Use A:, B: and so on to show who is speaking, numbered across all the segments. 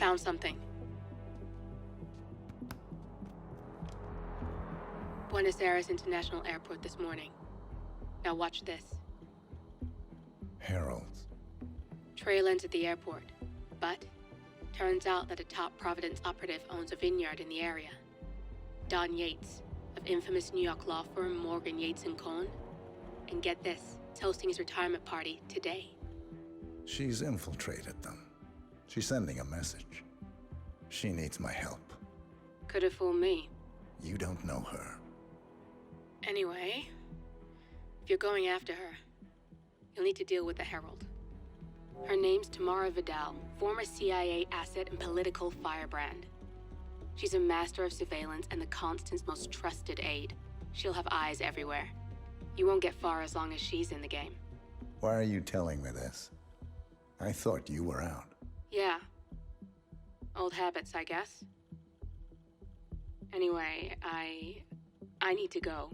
A: Found something. Buenos Aires International Airport this morning. Now watch this.
B: Heralds.
A: Trail ends at the airport, but turns out that a top Providence operative owns a vineyard in the area. Don Yates, of infamous New York law firm Morgan, Yates & Cohn. And get this, is hosting his retirement party today.
B: She's infiltrated them. She's sending a message. She needs my help.
A: Could have fooled me.
B: You don't know her.
A: Anyway, if you're going after her, you'll need to deal with the Herald. Her name's Tamara Vidal, former CIA asset and political firebrand. She's a master of surveillance and the Constant's most trusted aide. She'll have eyes everywhere. You won't get far as long as she's in the game.
B: Why are you telling me this? I thought you were out.
A: Yeah. Old habits, I guess. Anyway, I need to go.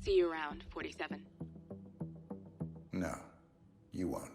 A: See you around, 47.
B: No, you won't.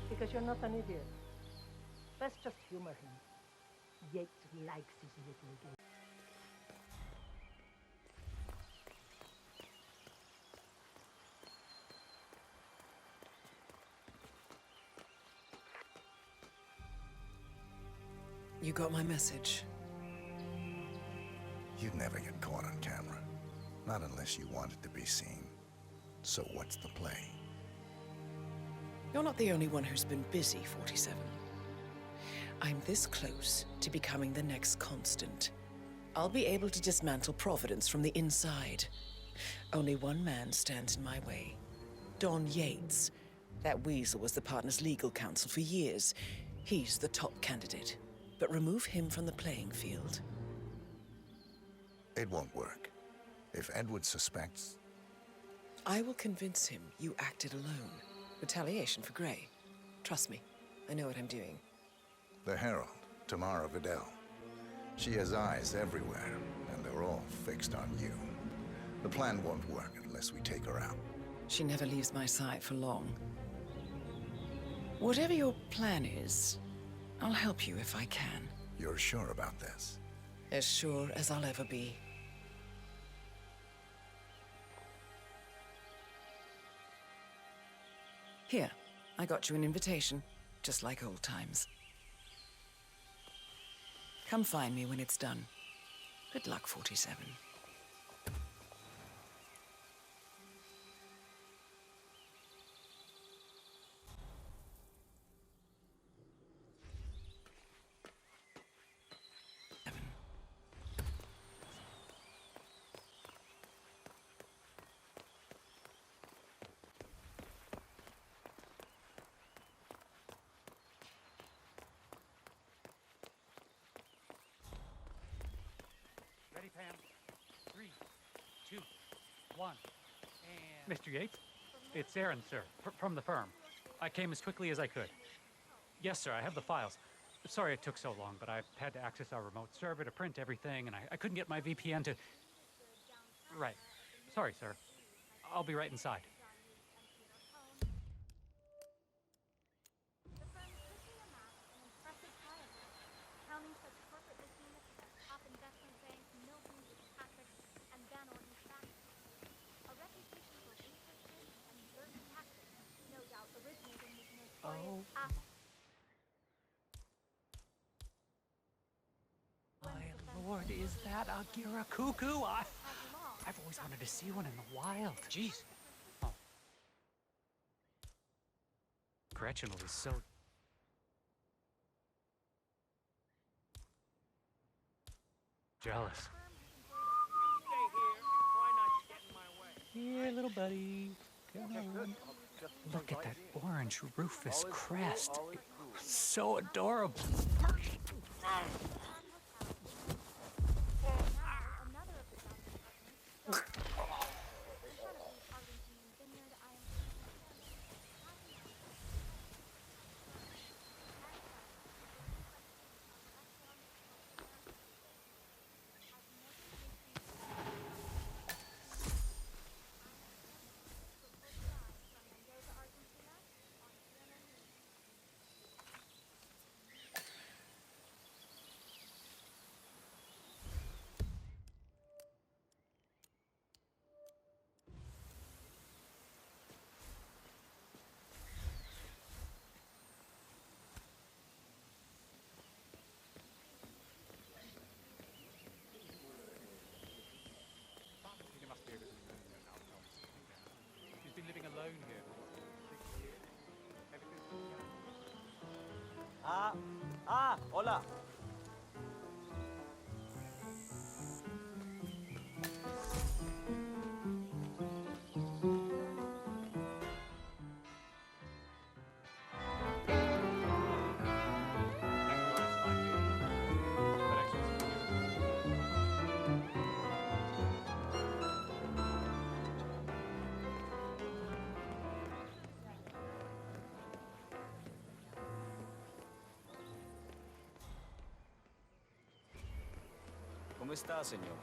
C: Because you're not an idiot. Let's just humor him. Yates likes his little game.
D: You got my message.
B: You'd never get caught on camera. Not unless you wanted to be seen. So what's the play?
D: You're not the only one who's been busy, 47. I'm this close to becoming the next Constant. I'll be able to dismantle Providence from the inside. Only one man stands in my way. Don Yates. That weasel was the partner's legal counsel for years. He's the top candidate. But remove him from the playing field.
B: It won't work. If Edward suspects...
D: I will convince him you acted alone. Retaliation for Grey. Trust me, I know what I'm doing.
B: The Herald, Tamara Vidal. She has eyes everywhere, and they're all fixed on you. The plan won't work unless we take her out.
D: She never leaves my side for long. Whatever your plan is, I'll help you if I can.
B: You're sure about this?
D: As sure as I'll ever be. Here, I got you an invitation, just like old times. Come find me when it's done. Good luck, 47.
E: Ready, Pam? 3, 2, 1, and... Mr. Yates? It's Aaron, sir, from the firm. I came as quickly as I could. Yes, sir, I have the files. Sorry it took so long, but I had to access our remote server to print everything, and I couldn't get my VPN to... Right. Sorry, sir. I'll be right inside. Oh. My lord, is that a Giracuckoo? I've always wanted to see one in the wild. Jeez. Oh. Gretchen will be so... jealous. Here, little buddy. Come on. Look at that orange rufous crest. So adorable. He's been living alone here.
F: Hola. ¿Cómo está, señor?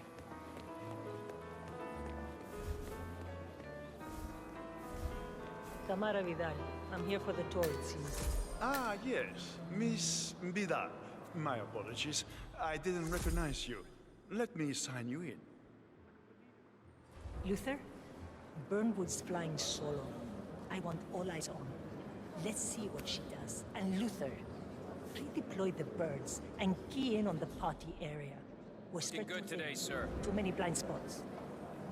C: Tamara Vidal. I'm here for the tour, it seems.
G: Ah, yes. Miss Vidal. My apologies. I didn't recognize you. Let me sign you in.
C: Luther? Burnwood's flying solo. I want all eyes on. Let's see what she does. And Luther, redeploy the birds and key in on the party area. We're
F: Looking good today, sir.
C: Too many blind spots.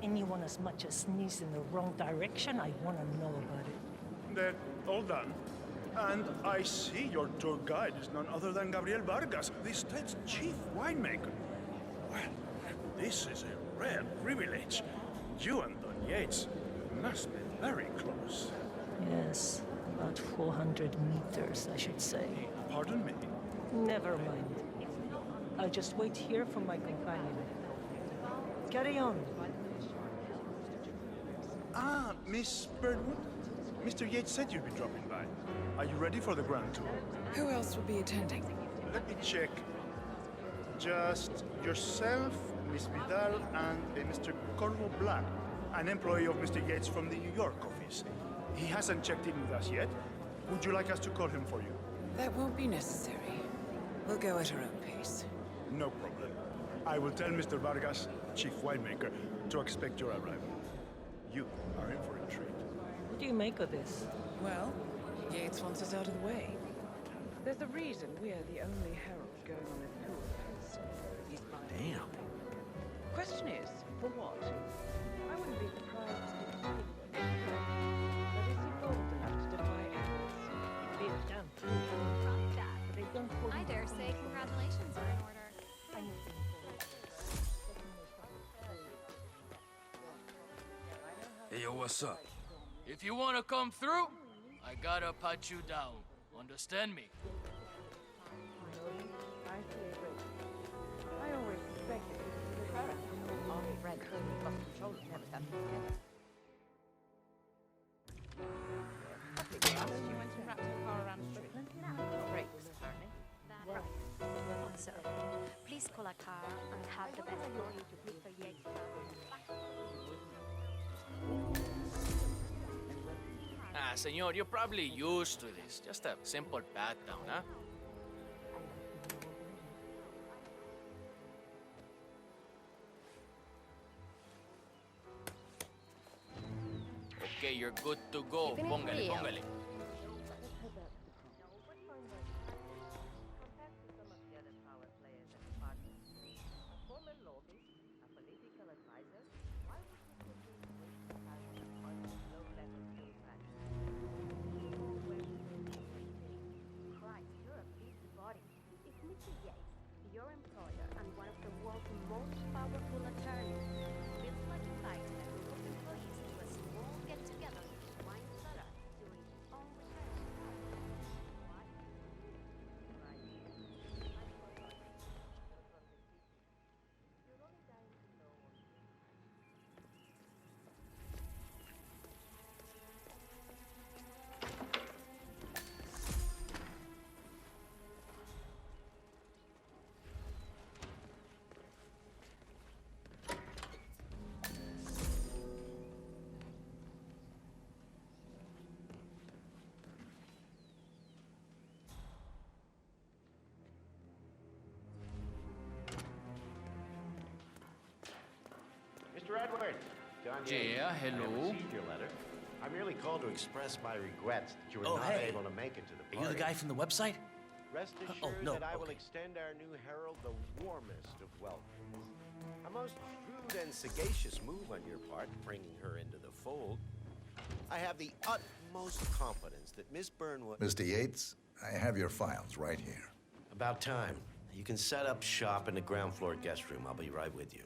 C: Anyone as much as sneeze in the wrong direction, I want to know about it.
G: Then, all done. And I see your tour guide is none other than Gabriel Vargas, the state's chief winemaker. Well, this is a rare privilege. You and Don Yates must be very close.
C: Yes, about 400 meters, I should say.
G: Pardon me?
C: Never mind. I'll just wait here for my companion. Carry on.
G: Ah, Miss Birdwood? Mr. Yates said you'd be dropping by. Are you ready for the grand tour?
D: Who else will be attending?
G: Let me check. Just yourself, Miss Vidal, and Mr. Corvo Black, an employee of Mr. Yates from the New York office. He hasn't checked in with us yet. Would you like us to call him for you?
D: That won't be necessary. We'll go at our own pace.
G: No problem. I will tell Mr. Vargas, chief winemaker, to expect your arrival. You are in for a treat.
C: What do you make of this?
D: Well, Yates wants us out of the way. There's a reason we're the only herald going on a tour post. Damn. Question is, for what? I wouldn't be surprised if but is he bold enough to defy errors?
C: Be done. They don't hold
H: I dare say congratulations are in order.
I: Hey, yo, what's up? If you want to come through, I gotta pat you down. Understand me?
D: I always suspected it was Army Red lost control of Habitat together.
H: She went and wrapped her car around the street.
D: Brakes, apparently.
H: So, please call a car and have the best lawyer to Mr. Yates.
I: Ah, senor, you're probably used to this. Just a simple pat down, huh? Okay, you're good to go. Póngale, póngale.
J: Your employer and one of the world's most powerful attorneys feels like inviting a group of employees to a small get-together in his wine cellar during his own return to What? Right. I'm so sorry. Those on the city. You're only dying to know what you
K: Mr. Edward! John Yates.
I: Yeah, hello.
K: I received your letter. I merely called to express my regrets that you were not able to make it to the party.
I: Are you the guy from the website?
K: Rest assured that I will extend our new herald the warmest of welcomes. A most shrewd and sagacious move on your part, bringing her into the fold. I have the utmost confidence that Miss Burnwood...
B: Mr. Yates, I have your files right here.
K: About time. You can set up shop in the ground floor guest room. I'll be right with you.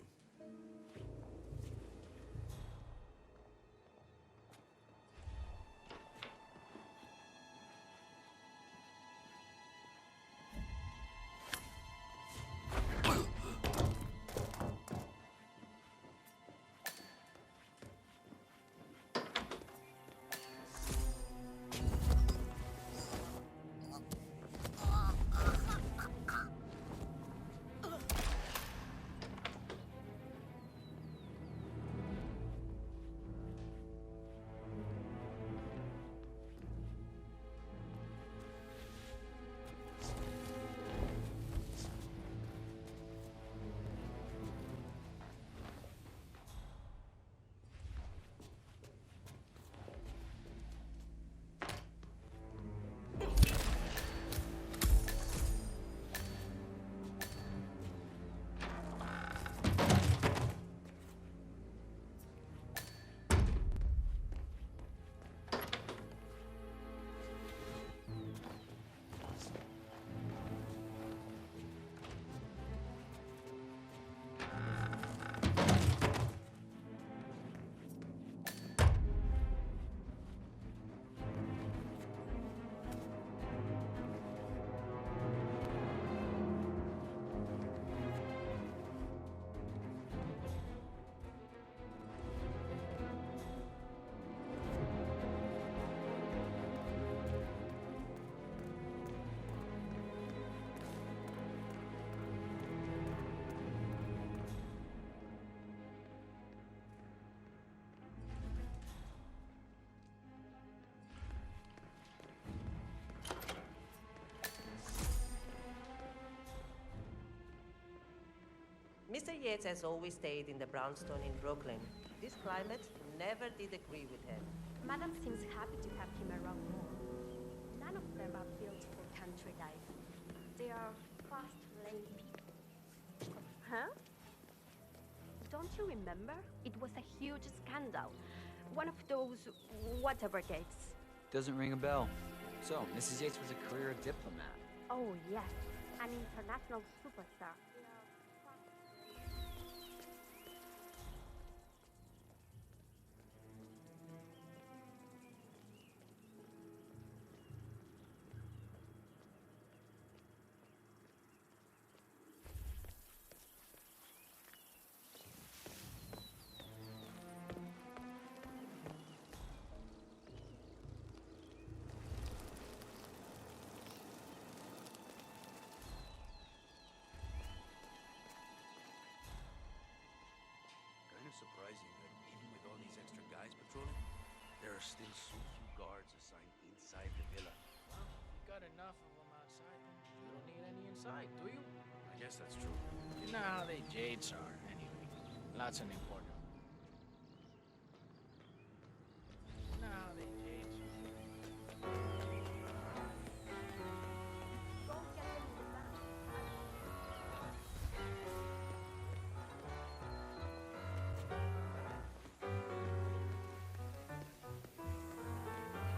L: Mr. Yates has always stayed in the brownstone in Brooklyn. This climate never did agree with him.
J: Madam seems happy to have him around more. None of them are built for country life. They are fast-lane people. Huh? Don't you remember? It was a huge scandal. One of those whatever gates.
M: Doesn't ring a bell. So, Mrs. Yates was a career diplomat.
J: Oh, yes. An international superstar.
N: Surprising that even with all these extra guys patrolling, there are still so few guards
F: sign inside the villa.
I: Well, you got enough of them outside. You don't need any inside, do you?
F: I guess that's true.
I: You know how they jades are, anyway. Lots unimportant. You know how they jades are.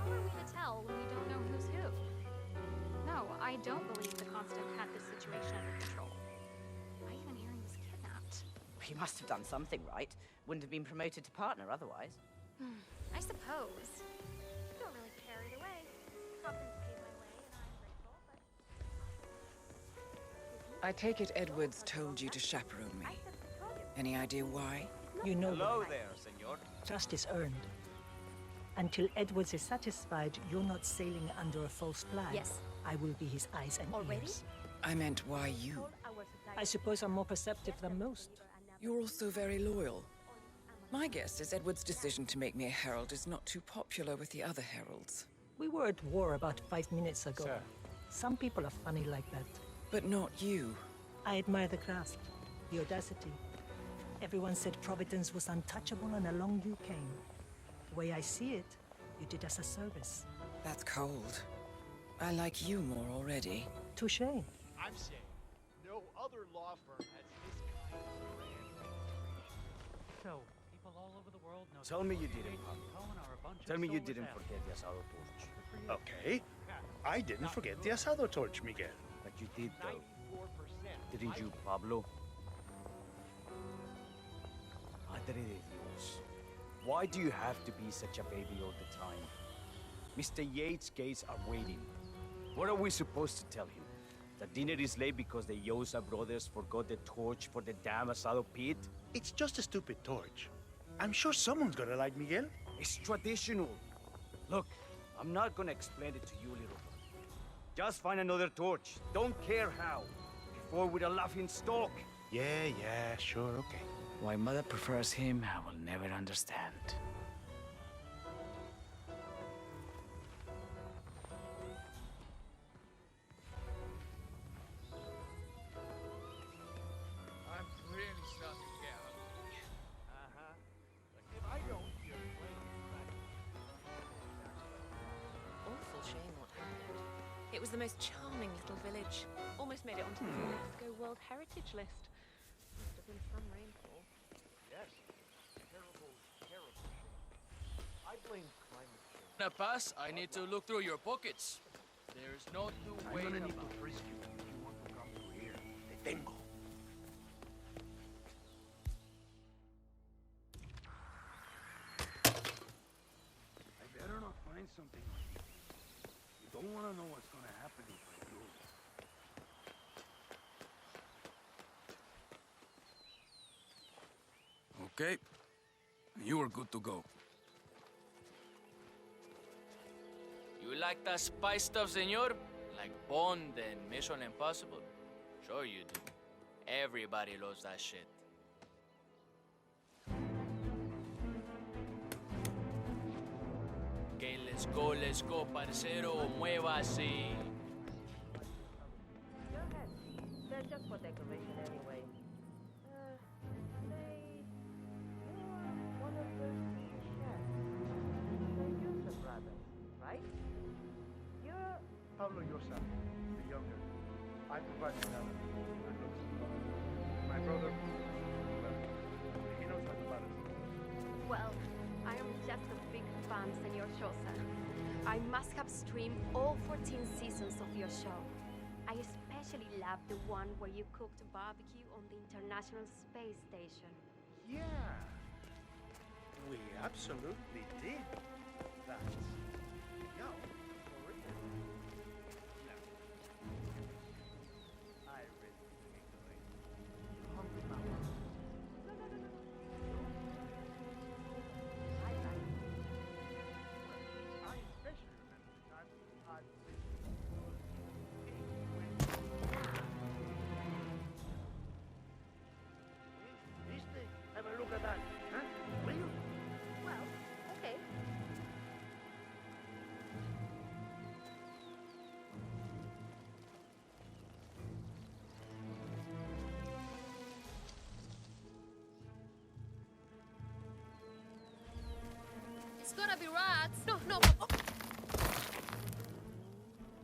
J: How are we to tell when we don't know who's who? No, I don't believe the Constant had this situation under control. Why even hear he was kidnapped?
N: He must have done something right. Wouldn't have been promoted to partner otherwise.
J: I suppose. Don't really care either way. Compton's paid my way, and I'm grateful, but...
D: I take it Edwards told you to chaperone me. Any idea why?
C: You know
F: Hello
C: why.
F: there, senor.
C: Trust is earned. Until Edwards is satisfied you're not sailing under a false flag,
J: Yes.
C: I will be his eyes and
J: Already?
C: ears.
D: I meant why you.
C: I suppose I'm more perceptive than most.
D: You're also very loyal. My guess is Edward's decision to make me a herald is not too popular with the other heralds.
C: We were at war about 5 minutes ago.
E: Sir.
C: Some people are funny like that.
D: But not you.
C: I admire the grasp, the audacity. Everyone said Providence was untouchable and along you came. The way I see it, you did us a service.
D: That's cold. I like you more already.
C: Touché.
O: I'm saying, no other law firm has this kind of brand reputation.
E: So, people all over the world know.
F: Tell me you didn't,
E: Cohen are a bunch
F: Tell
E: of
F: me you
E: soulless
F: didn't
E: assholes.
F: forget the asado torch.
G: Okay. I didn't forget the asado torch, Miguel.
F: But you did, though.
O: 94%.
F: Didn't you, Pablo? Madre de Dios. Why do you have to be such a baby all the time? Mr. Yates' gates are waiting. What are we supposed to tell him? That dinner is late because the Yosa brothers forgot the torch for the damn asado pit?
G: It's just a stupid torch. I'm sure someone's gonna like Miguel.
F: It's traditional. Look, I'm not gonna explain it to you, little one. Just find another torch. Don't care how. Before with a laughing stock.
G: Yeah, sure, okay.
I: Why Mother prefers him, I will never understand. I'm really starting to get hungry.
O: But if I don't, you're playing back.
A: Awful shame what happened. It was the most charming little village. Almost made it onto the UNESCO World Heritage List. Must have been some rainfall.
O: Yes. Terrible, terrible shame. I blame climate change.
I: In a pass, I need to look through your pockets. There's no two ways
G: I'm gonna need
I: about
G: to
I: it.
G: frisk you if you want to come through here. Te tengo. I better not find something like this. You don't want to know what's gonna happen if I do.
P: Okay. You are good to go.
I: You like that spy stuff, senor? Like Bond and Mission Impossible? Sure you do. Everybody loves that shit. Okay, let's go, parcero, muévase.
L: Go ahead. They're just for decoration anyway. Say, you're one of those two chefs. The Yosa brothers, right? You're...
G: Pablo Yosa, the younger. I provide the talent. Good looks. My brother, well, he knows how to balance.
J: Well, I am just a big fan, Senor Chosa. I must have streamed all 14 seasons of your show. I especially love the one where you cooked barbecue on the International Space Station.
G: Yeah, we absolutely did that. No, for real. No. I really hate the lake. Hungry mountains. I especially remember the time I Viste? Have a look at that, huh? Will you?
J: Well, okay. gotta be rats. No, no.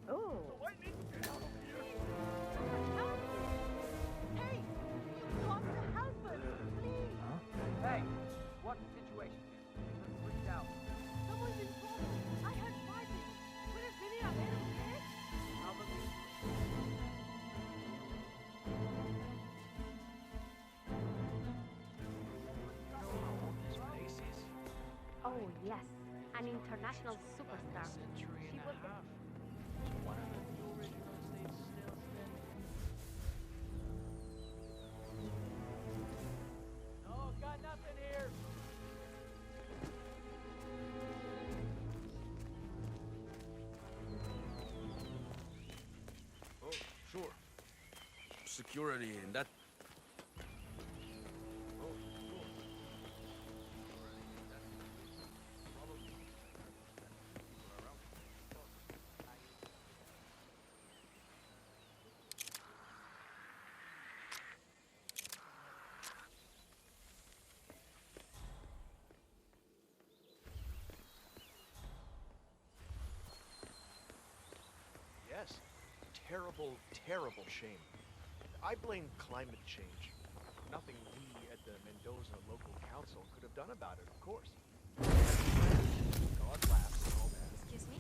C: Oh.
O: Hey, you got to help us, please.
Q: Hey, what's the situation here? Let's reach out.
O: Someone's in trouble. I heard fighting. Could have been a little bit.
Q: I'll look into it.
J: Oh, yes. An international superstar. She was
Q: No, got nothing here.
P: Oh, sure. Security and that.
O: Yes. Terrible, terrible shame. I blame climate change. Nothing we at the Mendoza local council could have done about it, of course. God laughs and all that.
J: Excuse me?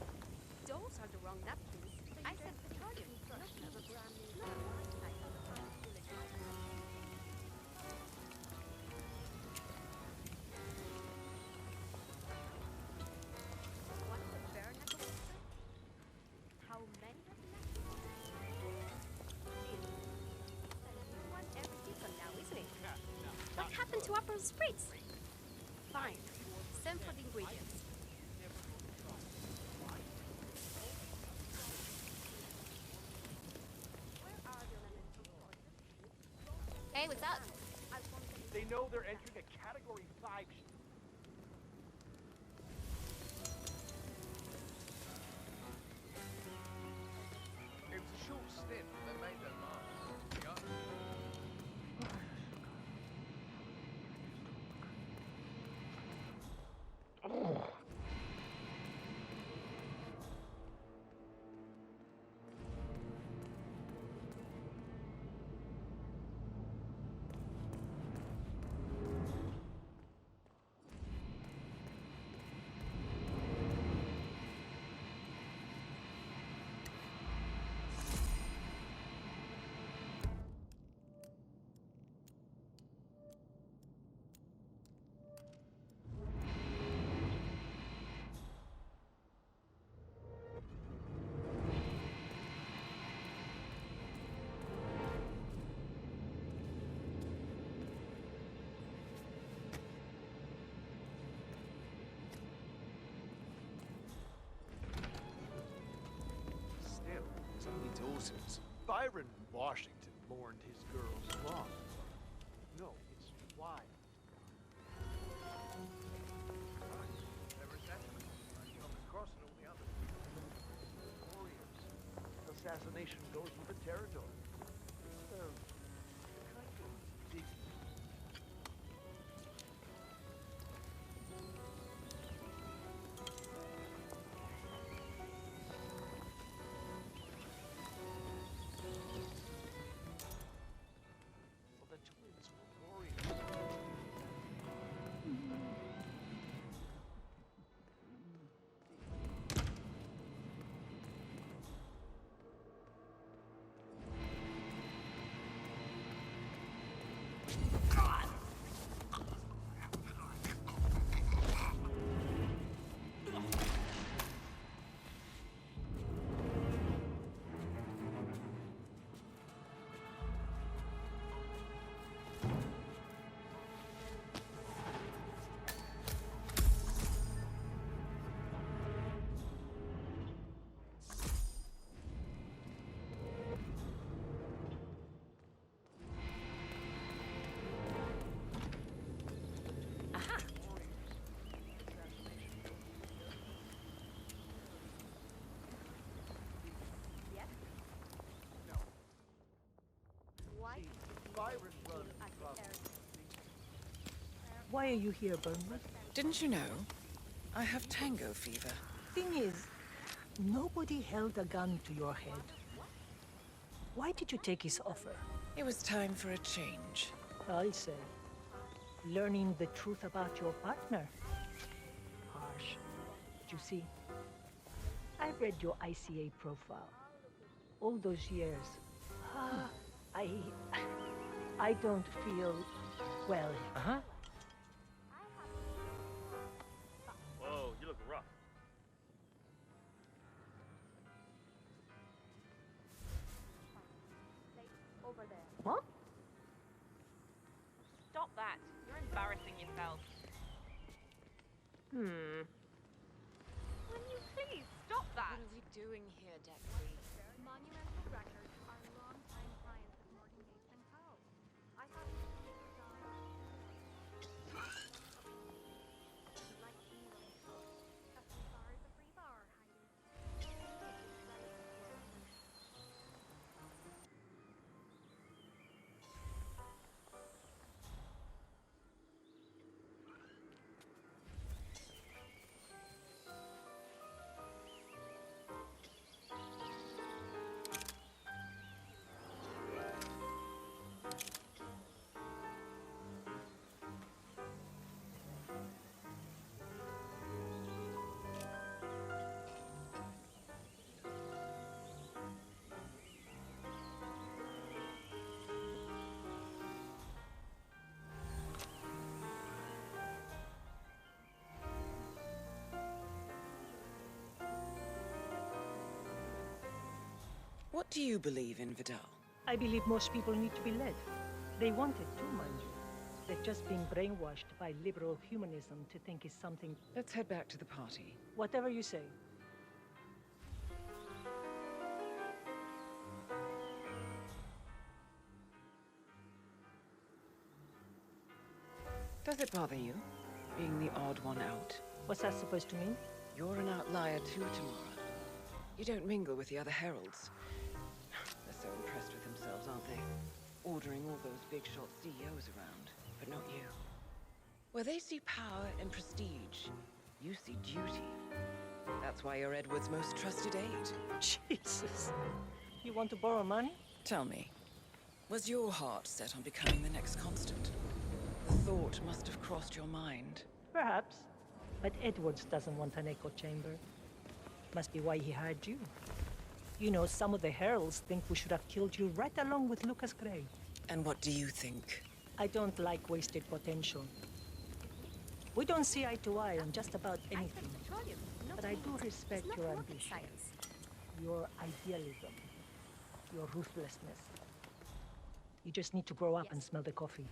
J: Those are the wrong napkins. I said petroleum, not What's the bare knuckle history? How many of the one every season now, isn't it? What happened to Upper Spritz? Fine. Send for the ingredients. Hey, what's up?
O: They know they're entering a Category 5 ship. It was a short stint, but they made their mark. Still, it's only Dawson's. Byron Washington mourned his girl's loss. No, it's why. Ever assassination? I've come across it, all the others. Warriors. Assassination goes with the territory. Kind of dig. Well, the twins were warriors.
C: Why are you here, Burnwood?
D: Didn't you know? I have tango fever.
C: Thing is, nobody held a gun to your head. Why did you take his offer?
D: It was time for a change.
C: I say. Learning the truth about your partner. Harsh. But you see, I've read your ICA profile. All those years. I don't feel well.
R: Uh-huh. Whoa, you look rough.
J: Over there.
C: What?
H: Stop that. You're embarrassing yourself.
J: Will you please stop that?
A: What are we doing here, Deputy?
J: Monumental records are long-time clients of Morgan Yates and Co. I thought it was like England. Custom bar is a free bar, Heidi.
D: What do you believe in, Vidal?
C: I believe most people need to be led. They want it too, mind you. They've just been brainwashed by liberal humanism to think it's something...
D: Let's head back to the party.
C: Whatever you say.
D: Does it bother you, being the odd one out?
C: What's that supposed to mean?
D: You're an outlier too, Tamara. You don't mingle with the other heralds. They're so impressed with themselves, aren't they? Ordering all those big-shot CEOs around, but not you. Where they see power and prestige, you see duty. That's why you're Edward's most trusted aide.
C: Jesus. You want to borrow money?
D: Tell me, was your heart set on becoming the next constant? The thought must have crossed your mind.
C: Perhaps. But Edwards doesn't want an echo chamber. Must be why he hired you. You know, some of the heralds think we should have killed you right along with Lucas Gray.
D: And what do you think?
C: I don't like wasted potential. We don't see eye to eye on just about anything. But I do respect your ambition, your idealism, your ruthlessness. You just need to grow up and smell the coffee.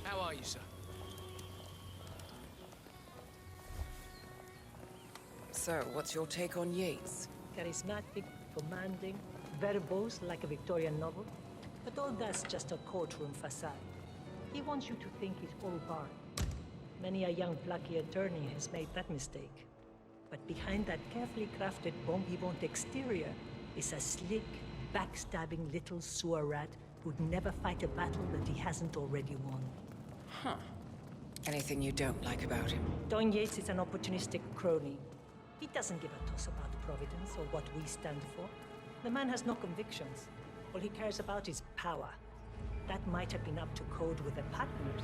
I: How are you, sir?
D: So, what's your take on Yates?
C: Charismatic, commanding, verbose like a Victorian novel. But all that's just a courtroom facade. He wants you to think he's all barred. Many a young plucky attorney has made that mistake. But behind that carefully crafted bon vivant exterior is a slick, backstabbing little sewer rat who'd never fight a battle that he hasn't already won.
D: Huh. Anything you don't like about him?
C: Don Yates is an opportunistic crony. He doesn't give a toss about Providence or what we stand for. The man has no convictions. All he cares about is power. That might have been up to code with the partners.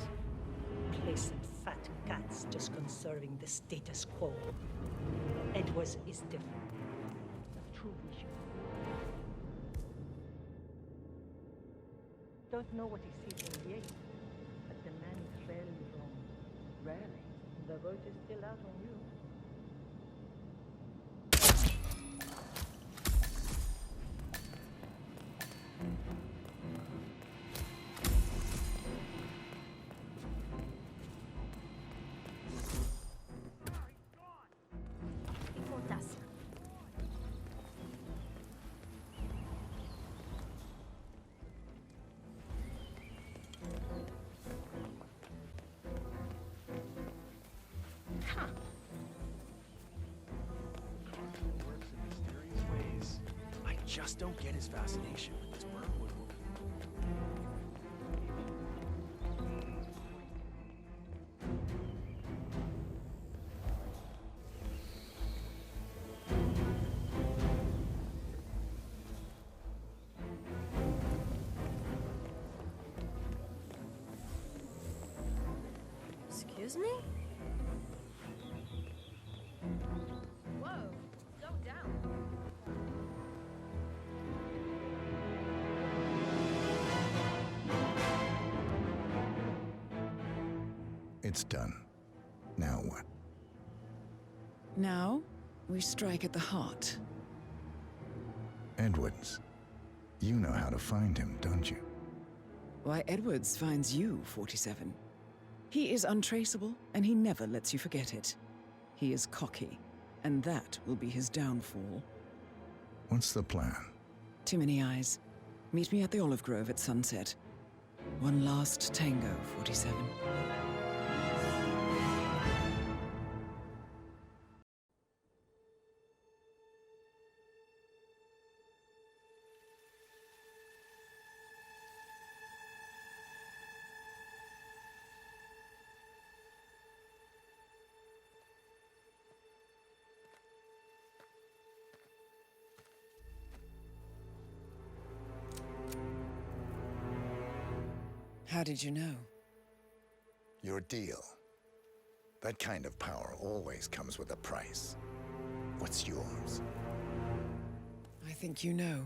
C: Complacent fat cats just conserving the status quo. Edwards is different. A true vision. Don't know what he sees in Yates, but the man is rarely wrong. Rarely? The vote is still out on you.
J: Before dusk.
F: Works in mysterious ways. I just don't get his fascination with this Burnwood woman.
J: Excuse me? Whoa, slow down.
B: It's done. Now what?
D: Now, we strike at the heart.
B: Edwards. You know how to find him, don't you?
D: Why, Edwards finds you, 47. He is untraceable, and he never lets you forget it. He is cocky, and that will be his downfall.
B: What's the plan?
D: Too many eyes. Meet me at the olive grove at sunset. One last tango, 47. How did you know?
B: Your deal. That kind of power always comes with a price. What's yours?
D: I think you know.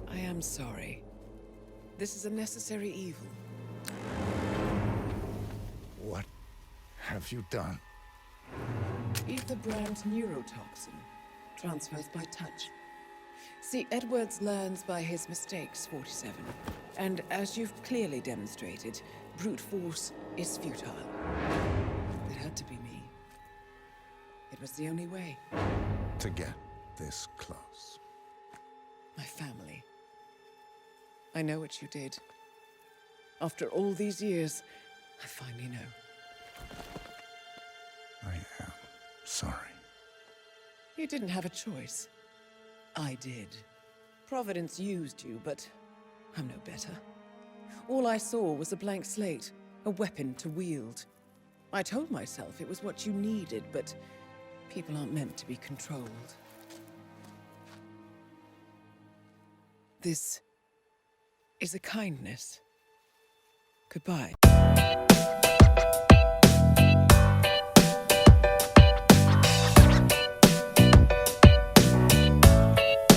D: I am sorry. This is a necessary evil.
B: What have you done?
D: Ether brand neurotoxin. Transfers by touch. See, Edwards learns by his mistakes, 47. And as you've clearly demonstrated, brute force is futile. It had to be me. It was the only way.
B: To get this close.
D: My family. I know what you did. After all these years, I finally know.
B: I am sorry.
D: You didn't have a choice. I did. Providence used you, but I'm no better. All I saw was a blank slate, a weapon to wield. I told myself it was what you needed, but people aren't meant to be controlled. This is a kindness. Goodbye.